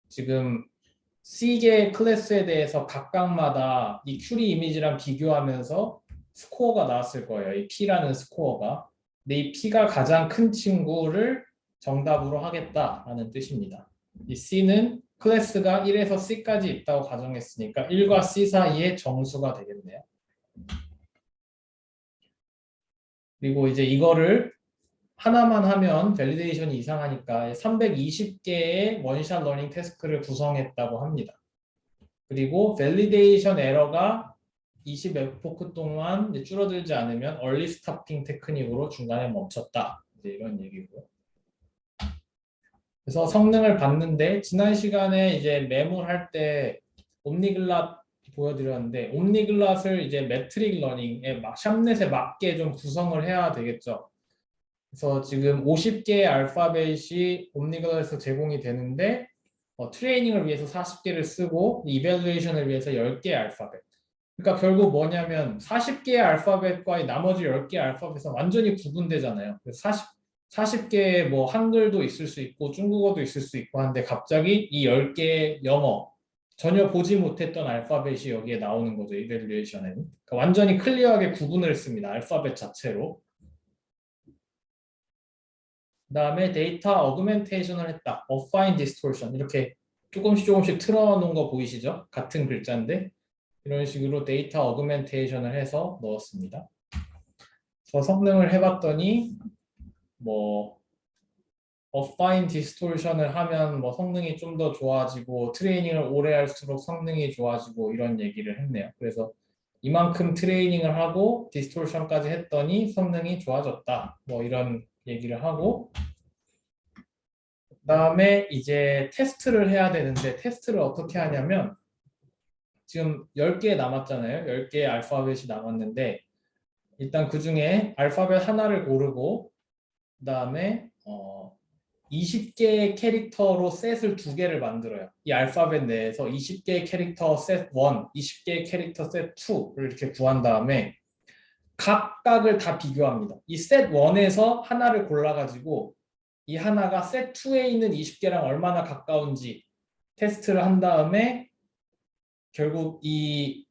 지금 C개의 클래스에 대해서 각각마다 이 큐리 이미지랑 비교하면서 스코어가 나왔을 거예요. 이 P라는 스코어가. 근데 이 P가 가장 큰 친구를 정답으로 하겠다라는 뜻입니다. 이 C는 클래스가 1에서 C까지 있다고 가정했으니까 1과 C 사이의 정수가 되겠네요. 그리고 이제 이거를 하나만 하면 밸리데이션이 이상하니까 320개의 원샷 러닝 태스크를 구성했다고 합니다. 그리고 밸리데이션 에러가 20 에포크 동안 줄어들지 않으면 얼리 스탑핑 테크닉으로 중간에 멈췄다. 이제 이런 얘기고요. 그래서 성능을 봤는데 지난 시간에 이제 메모할 때 옴니글랏 보여드렸는데 옴니글랏을 이제 매트릭 러닝에 샵넷에 맞게 좀 구성을 해야 되겠죠. 그래서 지금 50개의 알파벳이 옴니글랏에서 제공이 되는데 트레이닝을 위해서 40개를 쓰고 이밸루에이션을 위해서 10개의 알파벳. 그러니까 결국 뭐냐면 40개의 알파벳과 나머지 10개의 알파벳은 완전히 구분되잖아요. 그래서 40개의 뭐 한글도 있을 수 있고 중국어도 있을 수 있고 한데 갑자기 이 10개의 영어 전혀 보지 못했던 알파벳이 여기에 나오는 거죠. 이밸루에이션에는. 그러니까 완전히 클리어하게 구분을 했습니다. 알파벳 자체로. 그 다음에 데이터 어그멘테이션을 했다. 어파인 디스토션 이렇게 조금씩 틀어놓은 거 보이시죠? 같은 글자인데 이런 식으로 데이터 어그멘테이션을 해서 넣었습니다. 그래서 성능을 해봤더니 뭐 어파인 디스토션을 하면 뭐 성능이 좀 더 좋아지고 트레이닝을 오래 할수록 성능이 좋아지고 이런 얘기를 했네요. 그래서 이만큼 트레이닝을 하고 디스토션까지 했더니 성능이 좋아졌다. 뭐 이런 얘기를 하고 그다음에 이제 테스트를 해야 되는데 테스트를 어떻게 하냐면 지금 10개 남았잖아요. 10개의 알파벳이 남았는데 일단 그 중에 알파벳 하나를 고르고 그다음에 20개의 캐릭터로 셋을 2개를 만들어요. 이 알파벳 내에서 20개의 캐릭터 셋 1, 20개의 캐릭터 셋 2를 이렇게 구한 다음에 각각을 다 비교합니다. 이 셋 1에서 하나를 골라가지고 이 하나가 셋 2에 있는 20개랑 얼마나 가까운지 테스트를 한 다음에 결국 이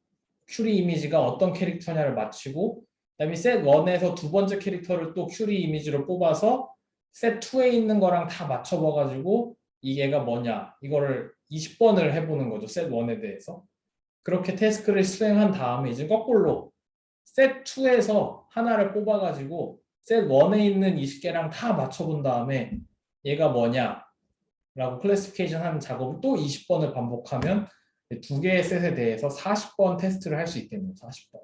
큐리 이미지가 어떤 캐릭터냐를 맞추고 그다음에 셋 1에서 두 번째 캐릭터를 또 큐리 이미지로 뽑아서 셋 2에 있는 거랑 다 맞춰봐가지고 이게가 뭐냐 이거를 20번을 해보는 거죠. 셋 1에 대해서. 그렇게 태스크를 수행한 다음에 이제 거꾸로 셋 2에서 하나를 뽑아가지고 셋 1에 있는 20개랑 다 맞춰본 다음에 얘가 뭐냐 라고 클래시피케이션 하는 작업을 또 20번을 반복하면 2개의 셋에 대해서 40번 테스트를 할 수 있겠네요. 40번.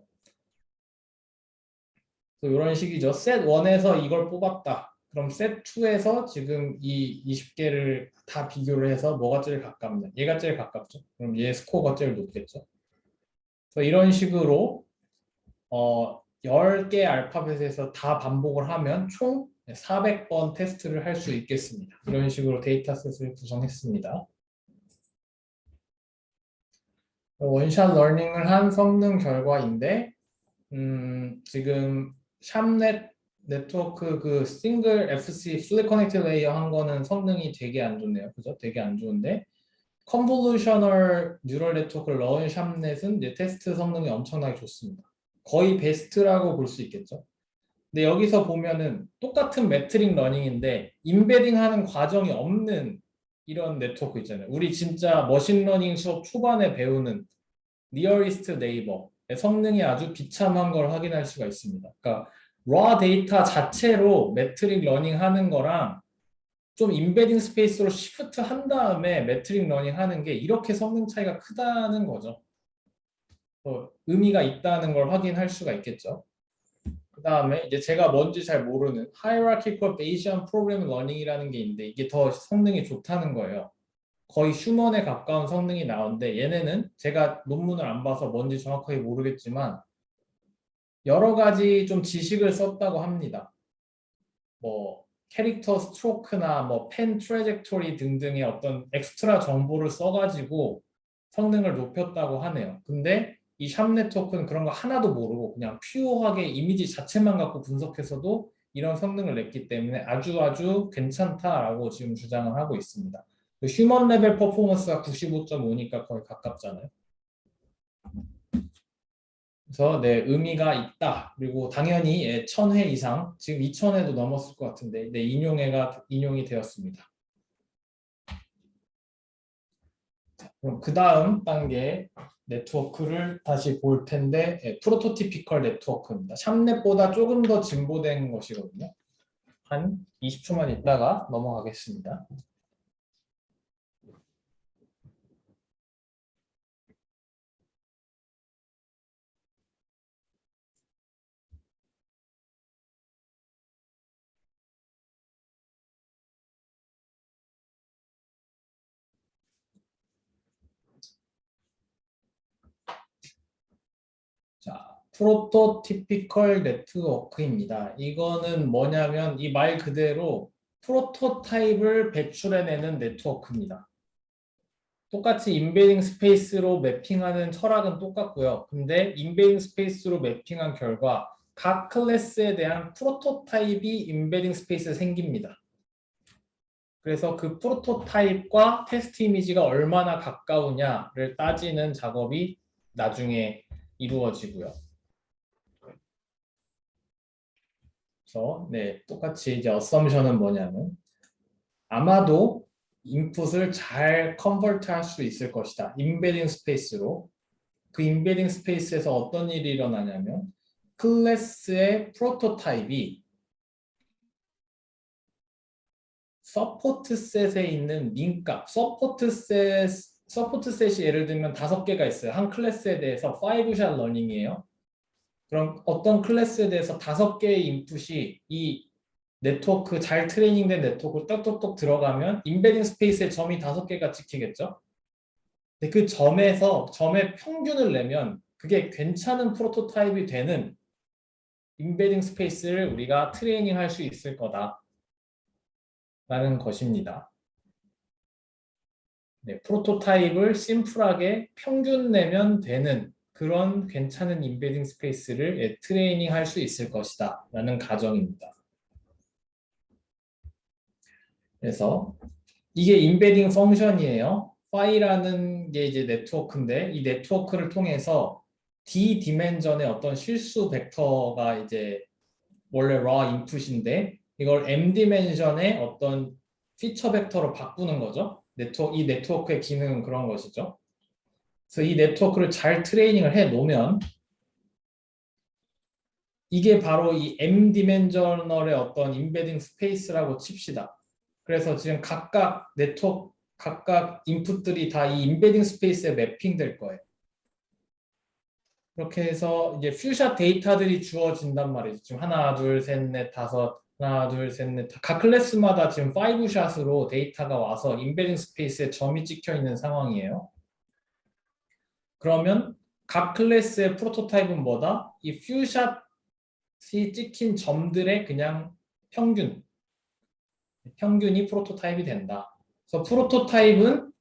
이런 식이죠. 셋 1에서 이걸 뽑았다. 그럼 셋 2에서 지금 이 20개를 다 비교를 해서 뭐가 제일 가깝냐. 얘가 제일 가깝죠. 그럼 얘 스코어가 제일 높겠죠. 그래서 이런 식으로 10개 알파벳에서 다 반복을 하면 총 400번 테스트를 할 수 있겠습니다. 이런 식으로 데이터셋을 구성했습니다. 원샷 러닝을 한 성능 결과인데 지금 샵넷 네트워크 그 싱글 FC fully connected 레이어 한 거는 성능이 되게 안 좋네요. 그죠? 되게 안 좋은데 컨볼루셔널 뉴럴 네트워크를 넣은 샵넷은 이제 테스트 성능이 엄청나게 좋습니다. 거의 베스트라고 볼 수 있겠죠. 근데 여기서 보면은 똑같은 매트릭 러닝인데 인베딩 하는 과정이 없는 이런 네트워크 있잖아요. 우리 진짜 머신러닝 수업 초반에 배우는 니어리스트 네이버의 성능이 아주 비참한 걸 확인할 수가 있습니다. 그러니까 raw 데이터 자체로 매트릭 러닝 하는 거랑 좀 인베딩 스페이스로 시프트 한 다음에 매트릭 러닝 하는 게 이렇게 성능 차이가 크다는 거죠. 의미가 있다는 걸 확인할 수가 있겠죠. 그 다음에 이제 제가 뭔지 잘 모르는 Hierarchical Bayesian Problem Learning이라는 게 있는데 이게 더 성능이 좋다는 거예요. 거의 휴먼에 가까운 성능이 나오는데 얘네는 제가 논문을 안 봐서 뭔지 정확하게 모르겠지만 여러 가지 좀 지식을 썼다고 합니다. 뭐 캐릭터 스트로크나 뭐 펜 트래젝토리 등등의 어떤 엑스트라 정보를 써가지고 성능을 높였다고 하네요. 근데 이 샵 네트워크는 그런 거 하나도 모르고 그냥 퓨어하게 이미지 자체만 갖고 분석해서도 이런 성능을 냈기 때문에 아주 괜찮다라고 지금 주장을 하고 있습니다. 휴먼 레벨 퍼포먼스가 95.5니까 거의 가깝잖아요. 그래서 네, 의미가 있다. 그리고 당연히 1000회 이상, 지금 2000회도 넘었을 것 같은데 네, 인용이 되었습니다. 그럼 그 다음 단계 네트워크를 다시 볼 텐데 프로토티피컬 네트워크입니다. 샵넷보다 조금 더 진보된 것이거든요. 한 20초만 있다가 넘어가겠습니다. 자, 프로토티피컬 네트워크입니다. 이거는 뭐냐면 이 말 그대로 프로토타입을 배출해내는 네트워크입니다. 똑같이 인베딩 스페이스로 매핑하는 철학은 똑같고요. 근데 인베딩 스페이스로 매핑한 결과 각 클래스에 대한 프로토타입이 인베딩 스페이스에 생깁니다. 그래서 그 프로토타입과 테스트 이미지가 얼마나 가까우냐를 따지는 작업이 나중에 이루어지고요. 그래서 네, 똑같이 이제 어썸션은 뭐냐면 아마도 인풋을 잘 컨버트 할 수 있을 것이다. 인베딩 스페이스로. 그 인베딩 스페이스에서 어떤 일이 일어나냐면 클래스의 프로토타입이 서포트 셋에 있는 민값, 서포트 셋이 예를 들면 5개가 있어요. 한 클래스에 대해서 5샷 러닝이에요. 그럼 어떤 클래스에 대해서 5개의 인풋이 이 네트워크 잘 트레이닝된 네트워크 똑똑똑 들어가면 임베딩 스페이스에 점이 5개가 찍히겠죠. 근데 그 점의 평균을 내면 그게 괜찮은 프로토타입이 되는 임베딩 스페이스를 우리가 트레이닝 할 수 있을 거다라는 것입니다. 네, 프로토타입을 심플하게 평균 내면 되는 그런 괜찮은 임베딩 스페이스를 트레이닝 할 수 있을 것이다 라는 가정입니다. 그래서 이게 임베딩 펑션이에요. 파이라는 게 이제 네트워크인데 이 네트워크를 통해서 D 디멘전의 어떤 실수 벡터가 이제 원래 raw 인풋인데 이걸 M 디멘전의 어떤 피처 벡터로 바꾸는 거죠. 이 네트워크의 기능은 그런 것이죠. 그래서 이 네트워크를 잘 트레이닝을 해 놓으면 이게 바로 이 M 디멘저널의 어떤 임베딩 스페이스라고 칩시다. 그래서 지금 각각 네트워크 각각 인풋들이 다 이 임베딩 스페이스에 매핑될 거예요. 그렇게 해서 이제 퓨샷 데이터들이 주어진단 말이죠. 지금 하나, 둘, 셋, 넷, 다섯, 하나, 둘, 셋, 넷. 각 클래스마다 지금 5샷으로 데이터가 와서 임베딩 스페이스에 점이 찍혀 있는 상황이에요. 그러면 각 클래스의 프로토타입은 뭐다? 이 퓨샷이 찍힌 점들의 그냥 평균이 프로토타입이 된다. 그래서 프로토타입은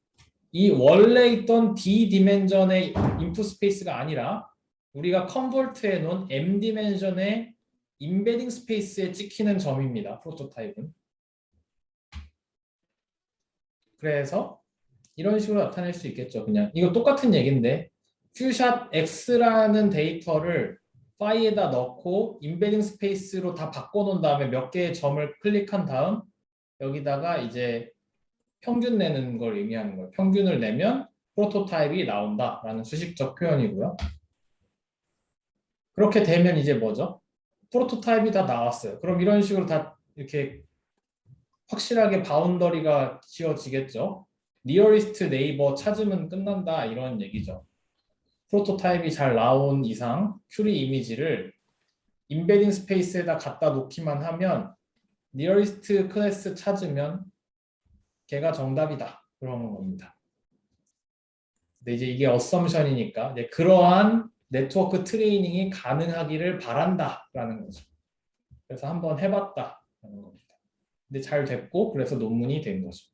이 원래 있던 D 디멘전의 인풋 스페이스가 아니라 우리가 컨버트해 놓은 M 디멘전의 임베딩 스페이스에 찍히는 점입니다. 프로토타입은. 그래서 이런 식으로 나타낼 수 있겠죠. 그냥 이거 똑같은 얘기인데 퓨샷 X라는 데이터를 파이에다 넣고 임베딩 스페이스로 다 바꿔놓은 다음에 몇 개의 점을 클릭한 다음 여기다가 이제 평균 내는 걸 의미하는 거예요. 평균을 내면 프로토타입이 나온다라는 수식적 표현이고요. 그렇게 되면 이제 뭐죠? 프로토타입이 다 나왔어요. 그럼 이런 식으로 다 이렇게 확실하게 바운더리가 지어지겠죠. 니어리스트 네이버 찾으면 끝난다 이런 얘기죠. 프로토타입이 잘 나온 이상 큐리 이미지를 임베딩 스페이스에다 갖다 놓기만 하면 니어리스트 클래스 찾으면 걔가 정답이다. 그런 겁니다. 근데 이제 이게 어썸션이니까 이제 그러한 네트워크 트레이닝이 가능하기를 바란다라는 거죠. 그래서 한번 해봤다라는 겁니다. 근데 잘 됐고 그래서 논문이 된 거죠.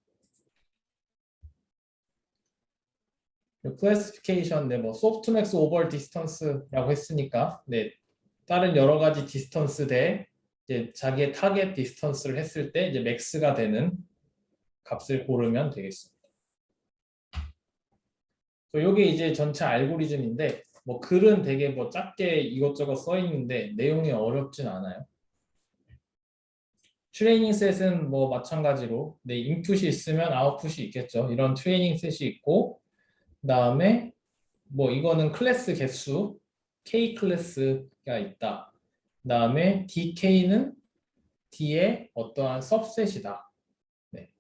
클래시피케이션, 네, 뭐 소프트맥스 오버 디스턴스라고 했으니까, 네, 다른 여러 가지 디스턴스 대 이제 자기의 타겟 디스턴스를 했을 때 이제 맥스가 되는 값을 고르면 되겠습니다. 이게 이제 전체 알고리즘인데, 뭐 글은 되게 뭐 작게 이것저것 써 있는데 내용이 어렵진 않아요. 트레이닝 셋은 뭐 마찬가지로 네, 인풋이 있으면 아웃풋이 있겠죠. 이런 트레이닝 셋이 있고 그다음에 뭐 이거는 클래스 개수 K 클래스가 있다. 그다음에 DK는 D의 어떠한 सब셋이다. 네.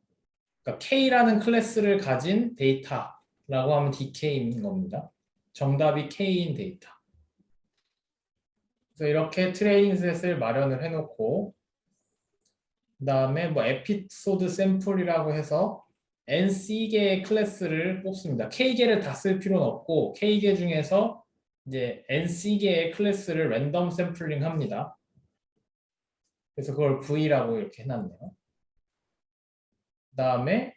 그러니까 K라는 클래스를 가진 데이터라고 하면 DK인 겁니다. 정답이 K인 데이터. 그래서 이렇게 트레이닝 셋을 마련을 해놓고 그다음에 뭐 에피소드 샘플이라고 해서 NC개의 클래스를 뽑습니다. K개를 다 쓸 필요는 없고 K개 중에서 이제 NC개의 클래스를 랜덤 샘플링 합니다. 그래서 그걸 V라고 이렇게 해놨네요. 그다음에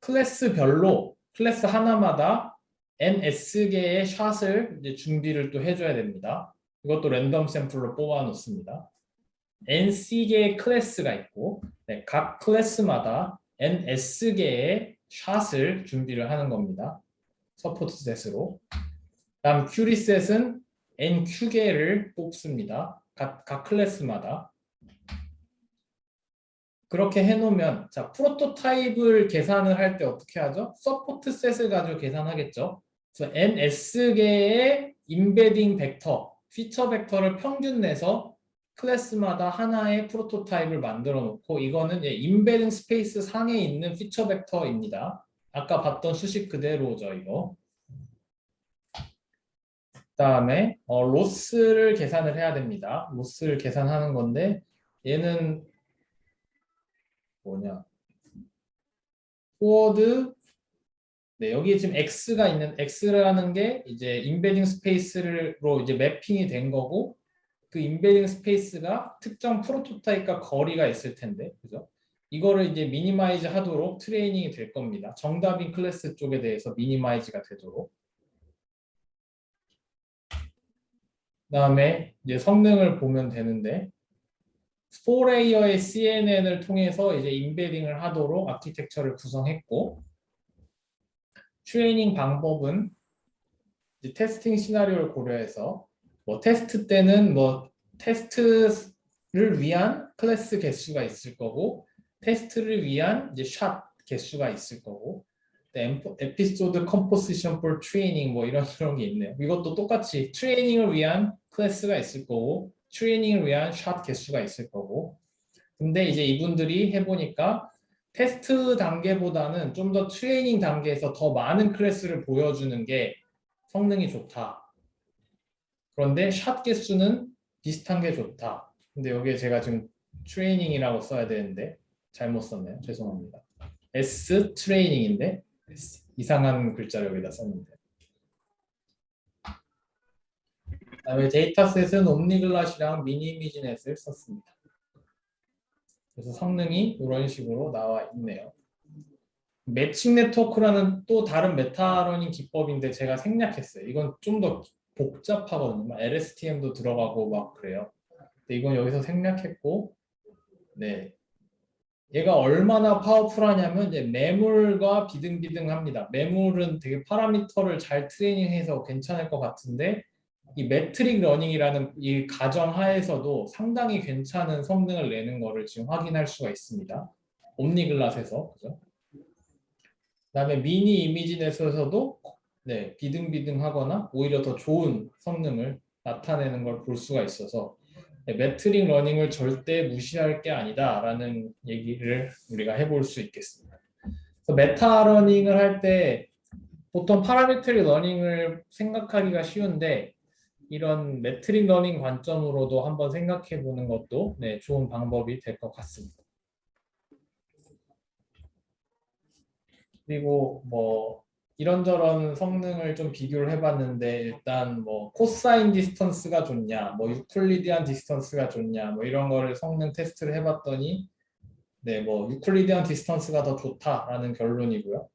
클래스별로 클래스 하나마다 NS개의 샷을 이제 준비를 또 해줘야 됩니다. 이것도 랜덤 샘플로 뽑아 놓습니다. NC개의 클래스가 있고 네, 각 클래스마다 NS개의 샷을 준비를 하는 겁니다. 서포트 셋으로. 다음 큐리 셋은 NQ개를 뽑습니다. 각 클래스마다. 그렇게 해놓으면 자 프로토타입을 계산을 할 때 어떻게 하죠? 서포트 셋을 가지고 계산하겠죠. 그래서 NS개의 임베딩 벡터, 피처 벡터를 평균 내서 클래스마다 하나의 프로토타입을 만들어 놓고 이거는 임베딩 스페이스 상에 있는 피처 벡터입니다. 아까 봤던 수식 그대로죠 이거. 그다음에 로스를 계산을 해야 됩니다. 로스를 계산하는 건데 얘는 뭐냐? forward. 네, 여기에 지금 x가 있는 x라는 게 이제 인베딩 스페이스로 이제 매핑이 된 거고 그 인베딩 스페이스가 특정 프로토타입과 거리가 있을 텐데, 그죠? 이거를 이제 미니마이즈 하도록 트레이닝이 될 겁니다. 정답인 클래스 쪽에 대해서 미니마이즈가 되도록. 그다음에 이제 성능을 보면 되는데 4레이어의 CNN을 통해서 이제 인베딩을 하도록 아키텍처를 구성했고 트레이닝 방법은 이제 테스팅 시나리오를 고려해서 뭐 테스트 때는 뭐 테스트를 위한 클래스 개수가 있을 거고 테스트를 위한 이제 샷 개수가 있을 거고 에피소드 컴포지션 for 트레이닝 뭐 이런 게 있네요. 이것도 똑같이 트레이닝을 위한 클래스가 있을 거고 트레이닝을 위한 샷 개수가 있을 거고 근데 이제 이분들이 해보니까 테스트 단계보다는 좀 더 트레이닝 단계에서 더 많은 클래스를 보여주는 게 성능이 좋다. 그런데 샷 개수는 비슷한 게 좋다. 근데 여기에 제가 지금 트레이닝이라고 써야 되는데 잘못 썼네요. 죄송합니다. S 트레이닝인데 이상한 글자를 여기다 썼는데. 그다음에 데이터셋은 옴니글랏이랑 미니미지넷을 썼습니다. 그래서 성능이 이런 식으로 나와 있네요. 매칭 네트워크라는 또 다른 메타러닝 기법인데 제가 생략했어요. 이건 좀 더 복잡하거든요. LSTM도 들어가고 막 그래요. 근데 이건 여기서 생략했고, 네. 얘가 얼마나 파워풀하냐면 이제 매물과 비등비등합니다. 매물은 되게 파라미터를 잘 트레이닝해서 괜찮을 것 같은데 이 매트릭 러닝이라는 이 가정 하에서도 상당히 괜찮은 성능을 내는 거를 지금 확인할 수가 있습니다. 옴니글랏에서 그죠? 그다음에 미니 이미지넷에서도 네, 비등비등하거나 오히려 더 좋은 성능을 나타내는 걸 볼 수가 있어서 네, 매트릭 러닝을 절대 무시할 게 아니다라는 얘기를 우리가 해볼 수 있겠습니다. 그래서 메타 러닝을 할 때 보통 파라메트릭 러닝을 생각하기가 쉬운데 이런 매트릭 러닝 관점으로도 한번 생각해 보는 것도 네, 좋은 방법이 될 것 같습니다. 그리고 뭐 이런저런 성능을 좀 비교를 해봤는데 일단 뭐 코사인 디스턴스가 좋냐, 뭐 유클리디안 디스턴스가 좋냐, 뭐 이런 거를 성능 테스트를 해봤더니 네, 뭐 유클리디안 디스턴스가 더 좋다라는 결론이고요.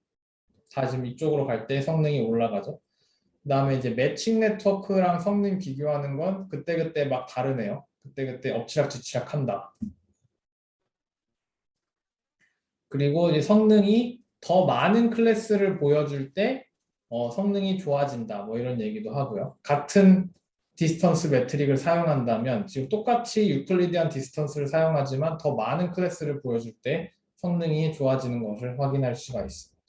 다 지금 이쪽으로 갈 때 성능이 올라가죠. 그다음에 이제 매칭 네트워크랑 성능 비교하는 건 그때그때 막 다르네요. 그때그때 엎치락뒤치락 한다. 그리고 이제 성능이 더 많은 클래스를 보여줄 때 성능이 좋아진다. 뭐 이런 얘기도 하고요. 같은 디스턴스 매트릭을 사용한다면 지금 똑같이 유클리디안 디스턴스를 사용하지만 더 많은 클래스를 보여줄 때 성능이 좋아지는 것을 확인할 수가 있습니다.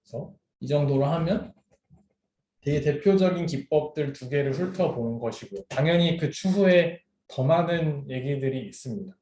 그래서 이 정도로 하면 되게 대표적인 기법들 두 개를 훑어보는 것이고요. 당연히 그 추후에 더 많은 얘기들이 있습니다.